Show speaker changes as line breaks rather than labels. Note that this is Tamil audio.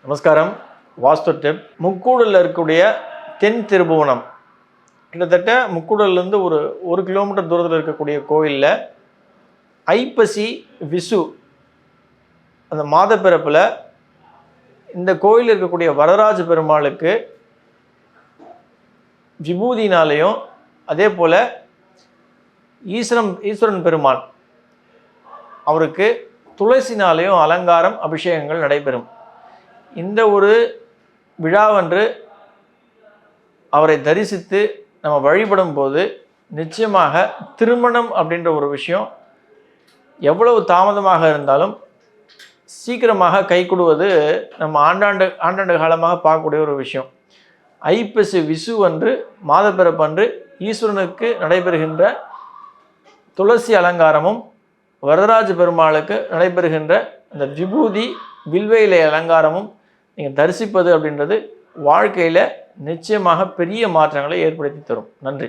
நமஸ்காரம். வாஸ்து டிப். முக்கூடலில் இருக்கக்கூடிய தென் திருபுவனம், கிட்டத்தட்ட முக்கூடல்லேருந்து ஒரு கிலோமீட்டர் தூரத்தில் இருக்கக்கூடிய கோயிலில் ஐப்பசி விசு அந்த மாத பிறப்பில் இந்த கோயிலில் இருக்கக்கூடிய வரதராஜ பெருமாளுக்கு விபூதினாலேயும் அதே போல் ஈஸ்வரன் பெருமான் அவருக்கு துளசினாலேயும் அலங்காரம் அபிஷேகங்கள் நடைபெறும். இந்த ஒரு விழாவன்று அவரை தரிசித்து நம்ம வழிபடும் போது நிச்சயமாக திருமணம் அப்படின்ற ஒரு விஷயம் எவ்வளவு தாமதமாக இருந்தாலும் சீக்கிரமாக கைகூடுவது நம்ம ஆண்டாண்டு காலமாக பார்க்கக்கூடிய ஒரு விஷயம். ஐப்பசி விசு அன்று மாதப்பிறப்பன்று ஈஸ்வரனுக்கு நடைபெறுகின்ற துளசி அலங்காரமும் வரதராஜ பெருமாளுக்கு நடைபெறுகின்ற அந்த விபூதி வில்வ இலை அலங்காரமும் நீங்கள் தரிசிப்பது அப்படின்றது வாழ்க்கையில் நிச்சயமாக பெரிய மாற்றங்களை ஏற்படுத்தி தரும். நன்றி.